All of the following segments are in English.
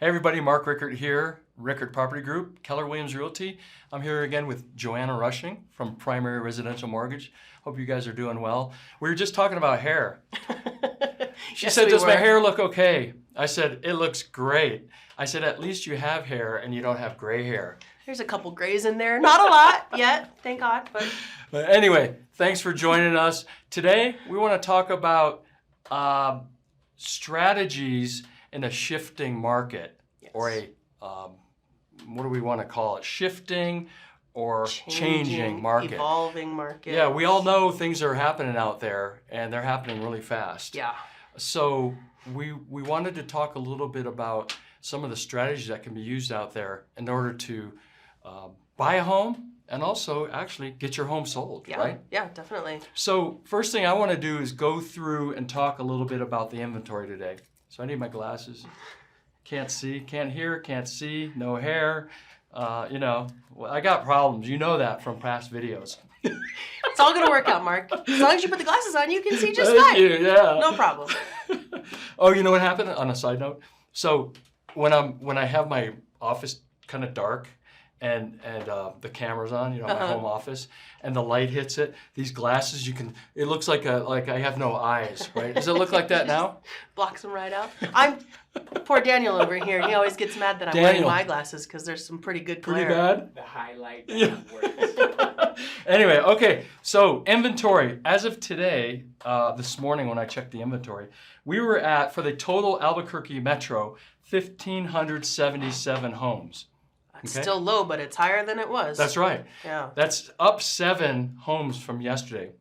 Hey everybody, Mark Rickert here, Rickert Property Group, Keller Williams Realty. I'm here again with Joanna Rushing from Primary Residential Mortgage. Hope you guys are doing well. We were just talking about hair. She said, does my hair look okay? I said, it looks great. I said, at least you have hair and you don't have gray hair. There's a couple grays in there. Not a lot yet, thank God. But anyway, thanks for joining us. Today, we want to talk about strategies in a shifting market, yes. Or a, what do we want to call it? Shifting or changing market. Evolving market. Yeah, we all know things are happening out there and they're happening really fast. Yeah. So we wanted to talk a little bit about some of the strategies that can be used out there in order to buy a home and also actually get your home sold, yeah, right? Yeah, definitely. So first thing I want to do is go through and talk a little bit about the inventory today. So I need my glasses. Can't see, can't hear, can't see, no hair. You know, I got problems. You know that from past videos. It's all going to work out, Mark. As long as you put the glasses on, you can see just Thank fine. you, yeah. No problem. Oh, you know what happened? On a side note, so when I have my office kind of dark and the camera's on, you know, my home office, and the light hits it, these glasses, it looks like I have no eyes, right? Does it look like that now? Blocks them right out. Poor Daniel over here. He always gets mad that I'm wearing my glasses because there's some pretty good glare. Pretty bad? The highlight Yeah. works. Anyway, okay, so inventory. As of today, this morning when I checked the inventory, we were at, for the total Albuquerque Metro, 1,577 homes. It's still low, but it's higher than it was. That's right. Yeah. That's up 7 homes from yesterday.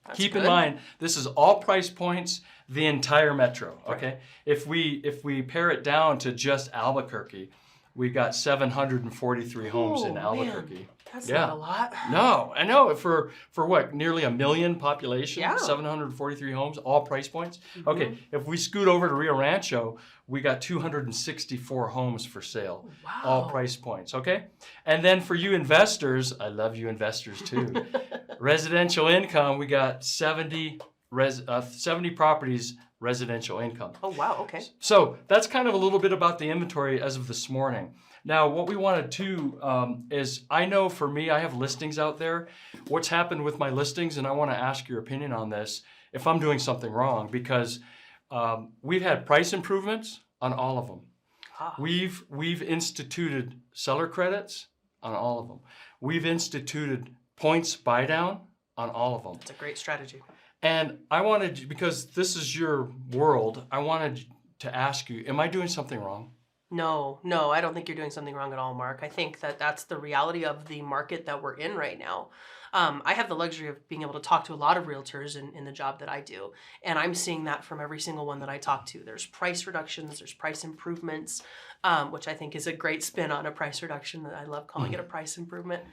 That's Keep good. in mind, this is all price points, the entire metro, okay? Right. If we pare it down to just Albuquerque, we got 743 homes in Albuquerque. Man. That's not a lot. No, I know. For what, nearly 1 million population, yeah. 743 homes, all price points. Mm-hmm. Okay, if we scoot over to Rio Rancho, we got 264 homes for sale, wow. all price points, okay? And then for you investors, I love you investors too, residential income, we got 70 properties residential income. Oh, wow, okay. So that's kind of a little bit about the inventory as of this morning. Now, what we want to do is, I know for me, I have listings out there. What's happened with my listings, and I want to ask your opinion on this, if I'm doing something wrong, because we've had price improvements on all of them. Ah. We've instituted seller credits on all of them. We've instituted points buy down on all of them. It's a great strategy. And I wanted, because this is your world, I wanted to ask you, am I doing something wrong? No, I don't think you're doing something wrong at all, Mark. I think that that's the reality of the market that we're in right now. I have the luxury of being able to talk to a lot of realtors in the job that I do, and I'm seeing that from every single one that I talk to. There's price reductions, there's price improvements, which I think is a great spin on a price reduction. I love calling it a price improvement.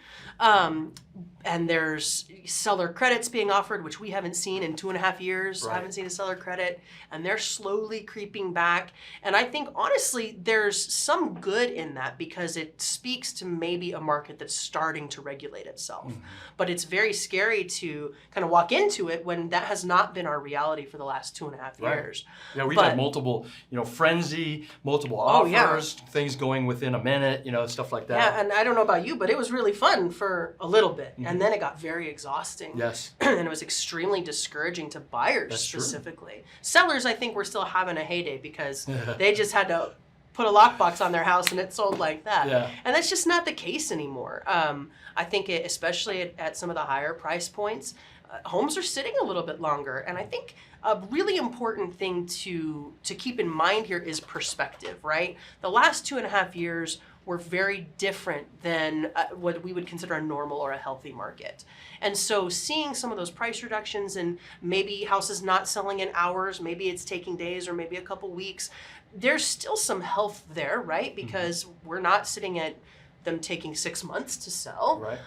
And there's seller credits being offered, which we haven't seen in 2.5 years. Right. I haven't seen a seller credit, and they're slowly creeping back. And I think, honestly, there's some good in that because it speaks to maybe a market that's starting to regulate itself. Mm-hmm. But it's very scary to kind of walk into it when that has not been our reality for the last 2.5 years. Yeah, we've had multiple, frenzy, multiple offers, things going within a minute, stuff like that. Yeah, and I don't know about you, but it was really fun for a little bit. Mm-hmm. And then it got very exhausting. Yes. And it was extremely discouraging to buyers specifically. True. Sellers, I think, were still having a heyday because they just had to put a lockbox on their house and it sold like that. Yeah. And that's just not the case anymore. I think especially at some of the higher price points, homes are sitting a little bit longer. And I think a really important thing to keep in mind here is perspective, right? The last 2.5 years were very different than what we would consider a normal or a healthy market. And so seeing some of those price reductions and maybe houses not selling in hours, maybe it's taking days or maybe a couple weeks, there's still some health there, right? Because we're not sitting at them taking 6 months to sell. Right.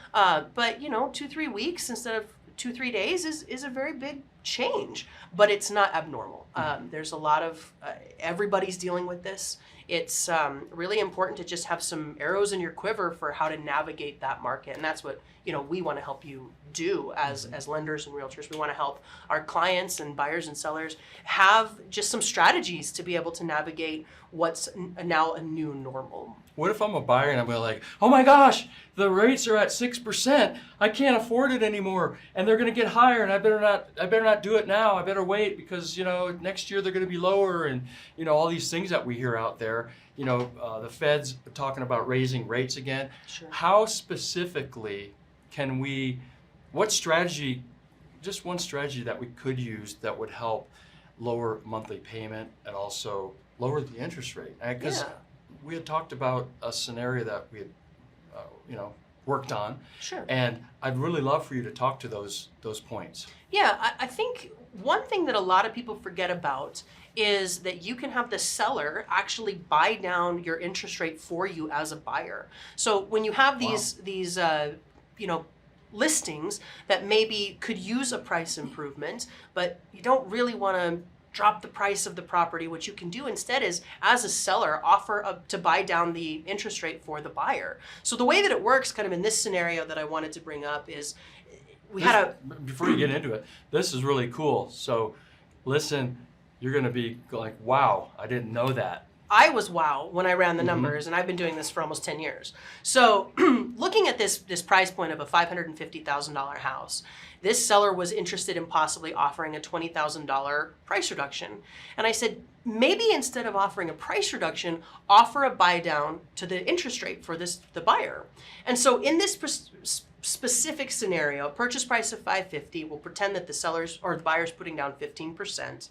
But 2-3 weeks instead of 2-3 days is a very big change, but it's not abnormal. There's a lot of, everybody's dealing with this. It's really important to just have some arrows in your quiver for how to navigate that market. And that's what, we want to help you do as lenders and realtors. We want to help our clients and buyers and sellers have just some strategies to be able to navigate what's now a new normal. What if I'm a buyer and I'm like, oh my gosh, the rates are at 6%. I can't afford it anymore, and they're going to get higher, and I better not do it now. I better wait because next year they're going to be lower, and all these things that we hear out there. The Fed's talking about raising rates again. Sure. How specifically can we? What strategy? Just one strategy that we could use that would help lower monthly payment and also lower the interest rate. Because we had talked about a scenario that we had, worked on. Sure. And I'd really love for you to talk to those points. Yeah, I think one thing that a lot of people forget about is that you can have the seller actually buy down your interest rate for you as a buyer. So when you have these listings that maybe could use a price improvement, but you don't really want to drop the price of the property, what you can do instead is, as a seller, offer to buy down the interest rate for the buyer. So the way that it works kind of in this scenario that I wanted to bring up is before you get into it, this is really cool. So listen, you're going to be like, wow, I didn't know that. I was wow when I ran the numbers, and I've been doing this for almost 10 years. So looking at this price point of a $550,000 house, this seller was interested in possibly offering a $20,000 price reduction. And I said, maybe instead of offering a price reduction, offer a buy down to the interest rate for the buyer. And so in this specific scenario, purchase price of $550, we'll pretend that the seller's or the buyer's putting down 15%.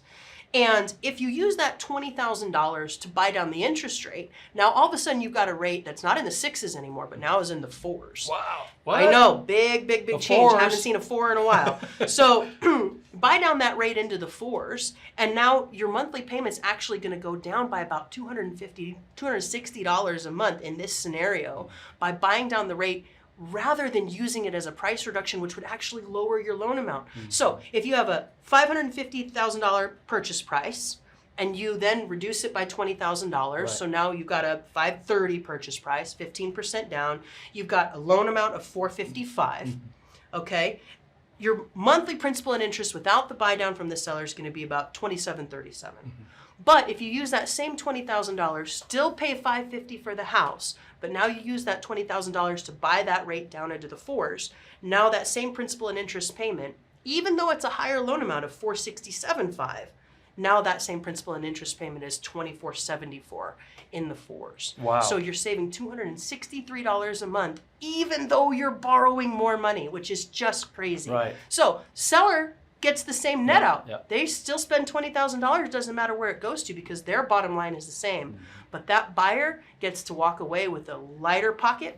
And if you use that $20,000 to buy down the interest rate, now all of a sudden you've got a rate that's not in the 6s anymore, but now is in the 4s. Wow. What? I know, big The change. 4s. I haven't seen a 4 in a while. So buy down that rate into the 4s, and now your monthly payment's actually going to go down by about $250, $260 a month in this scenario by buying down the rate rather than using it as a price reduction, which would actually lower your loan amount. So if you have a $550,000 purchase price and you then reduce it by $20,000, so now you've got a $530 purchase price, 15% down, you've got a loan amount of $455, okay? Your monthly principal and interest without the buy down from the seller is going to be about $27.37. But if you use that same $20,000, still pay $550 for the house, but now you use that $20,000 to buy that rate down into the 4s, now that same principal and interest payment, even though it's a higher loan amount of $467.5, now that same principal and interest payment is $24.74 in the 4s. Wow. So you're saving $263 a month, even though you're borrowing more money, which is just crazy. Right. So seller gets the same net out. Yeah. They still spend $20,000, doesn't matter where it goes to because their bottom line is the same. But that buyer gets to walk away with a lighter pocket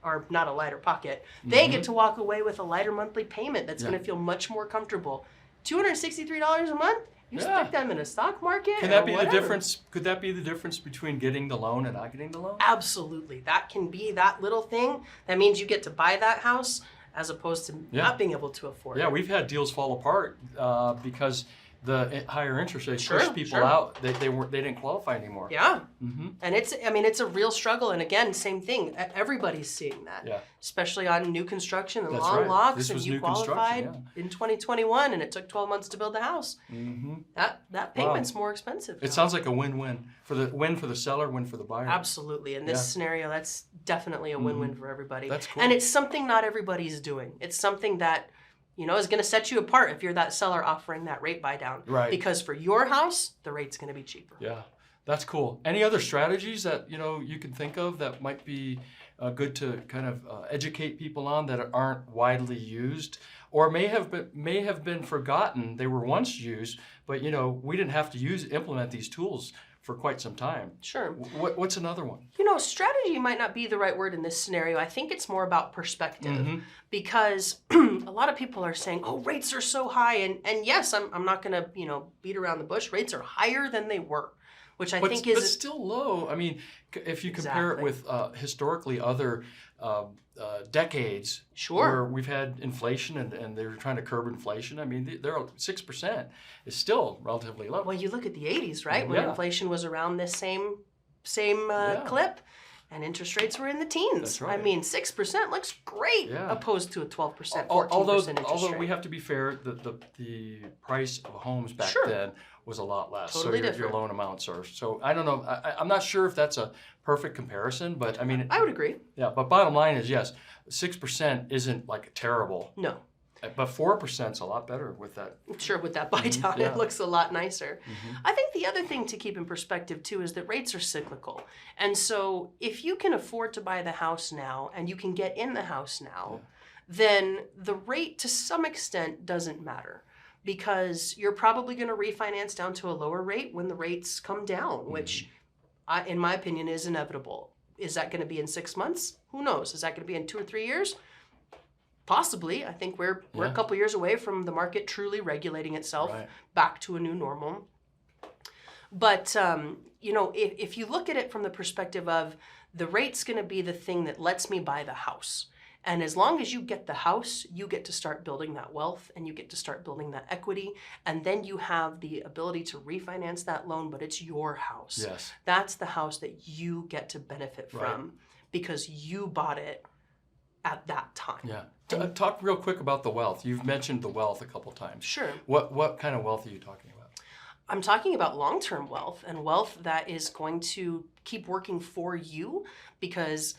or not a lighter pocket, they get to walk away with a lighter monthly payment that's going to feel much more comfortable. $263 a month? You stick them in a stock market. Can that be the difference? Could that be the difference between getting the loan and not getting the loan? Absolutely. That can be that little thing. That means you get to buy that house as opposed to not being able to afford it. Yeah, we've had deals fall apart because the higher interest rates pushed people out. They didn't qualify anymore. Yeah, and it's a real struggle. And again, same thing. Everybody's seeing that. Yeah. Especially on new construction and That's long right. locks, This and was you new qualified construction, in 2021, and it took 12 months to build the house. That payment's more expensive. It sounds like a win-win for the seller, win for the buyer. Absolutely. In this scenario, that's definitely a win-win for everybody. That's cool. And it's something not everybody's doing. It's something that is going to set you apart if you're that seller offering that rate buy down. Right. Because for your house, the rate's going to be cheaper. Yeah, that's cool. Any other strategies that you can think of that might be good to kind of educate people on that aren't widely used, or may have been forgotten? They were once used, but we didn't have to implement these tools for quite some time. Sure. What's another one? Strategy might not be the right word in this scenario. I think it's more about perspective because a lot of people are saying, oh, rates are so high. And yes, I'm not going to, beat around the bush. Rates are higher than they were, which I think is... But still low. I mean, if you compare it with historically other decades where we've had inflation and they're trying to curb inflation, I mean, they're 6% is still relatively low. Well, you look at the 80s, right? When inflation was around this same clip. and interest rates were in the teens. That's right. I mean, 6% looks great Yeah. opposed to a 12%, 14% Although interest rate. we have to be fair, the price of homes back Sure. then was a lot less. Totally so your different. loan amounts are. So I don't know. I'm not sure if that's a perfect comparison, but I mean. I would agree. Yeah, but bottom line is yes, 6% isn't like terrible. No. But 4% is a lot better with that. Sure, with that buy down, Yeah. it looks a lot nicer. I think the other thing to keep in perspective too is that rates are cyclical. And so if you can afford to buy the house now and you can get in the house now, then the rate to some extent doesn't matter because you're probably going to refinance down to a lower rate when the rates come down, which in my opinion is inevitable. Is that going to be in 6 months? Who knows? Is that going to be in 2 or 3 years? Possibly. I think we're a couple years away from the market truly regulating itself back to a new normal. But, you know, if you look at it from the perspective of the rate's going to be the thing that lets me buy the house. And as long as you get the house, you get to start building that wealth and you get to start building that equity. And then you have the ability to refinance that loan, but it's your house. Yes. That's the house that you get to benefit from because you bought it at that time. Yeah. Talk real quick about the wealth. You've mentioned the wealth a couple times. Sure. What kind of wealth are you talking about? I'm talking about long-term wealth and wealth that is going to keep working for you because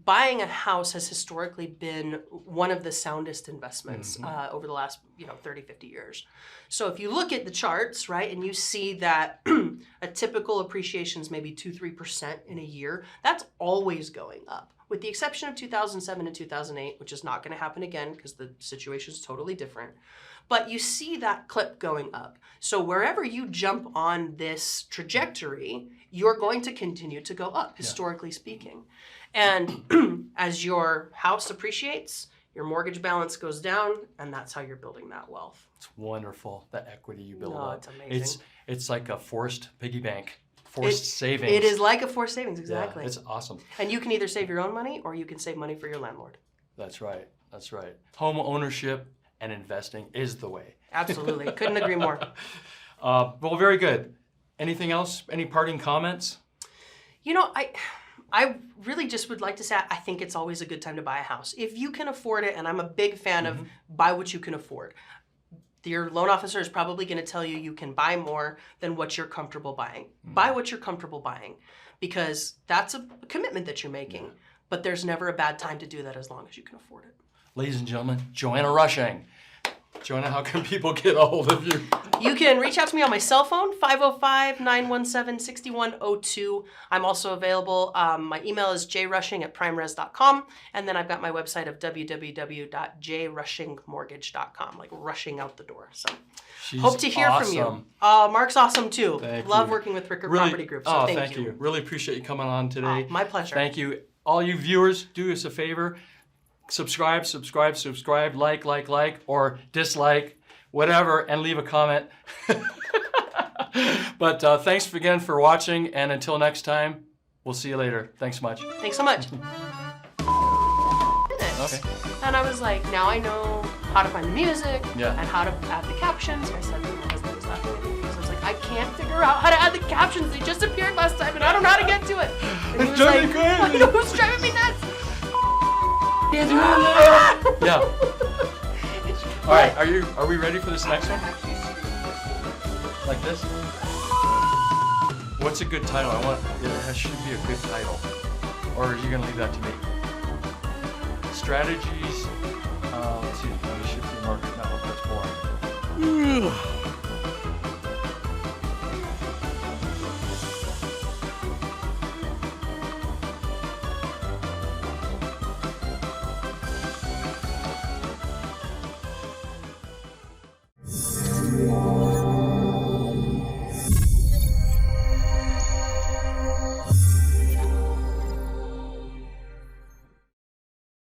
buying a house has historically been one of the soundest investments over the last 30, 50 years. So if you look at the charts, right, and you see that a typical appreciation is maybe 2-3% in a year, that's always going up. With the exception of 2007 and 2008, which is not going to happen again because the situation is totally different. But you see that clip going up. So wherever you jump on this trajectory, you're going to continue to go up, historically speaking. And as your house appreciates, your mortgage balance goes down, and that's how you're building that wealth. It's wonderful, the equity you build No, up. it's amazing. It's like a forced piggy bank, forced savings. It is like a forced savings, exactly. Yeah, it's awesome. And you can either save your own money or you can save money for your landlord. That's right. That's right. Home ownership and investing is the way. Absolutely. Couldn't agree more. Well, very good. Anything else? Any parting comments? You know, I really just would like to say I think it's always a good time to buy a house. If you can afford it, and I'm a big fan of buy what you can afford. Your loan officer is probably going to tell you you can buy more than what you're comfortable buying. Buy what you're comfortable buying because that's a commitment that you're making. But there's never a bad time to do that as long as you can afford it. Ladies and gentlemen, Joanna Rushing. Joanna, how can people get a hold of you? You can reach out to me on my cell phone, 505-917-6102. I'm also available. My email is jrushing@primeres.com. And then I've got my website of www.jrushingmortgage.com, like rushing out the door. So She's hope to hear from you. awesome. Mark's awesome too. Thank Love you. working with Rickert Really- Property Group. So thank you. Really appreciate you coming on today. My pleasure. Thank you. All you viewers, do us a favor. Subscribe, like, or dislike, whatever, and leave a comment. But thanks again for watching, and until next time, we'll see you later. Thanks much. Thanks so much. Okay. And I was like, now I know how to find the music Yeah. and how to add the captions. I said, my husband was laughing at me because I was like, I can't figure out how to add the captions. They just appeared last time and I don't know how to get to it. And he It's was driving like, me crazy. I know, it's driving me nuts. Yeah. All right. Are we ready for this next one? Like this? What's a good title? It should be a good title. Or are you gonna leave that to me? Strategies. Let's see. Let me shift the market. No, that's boring.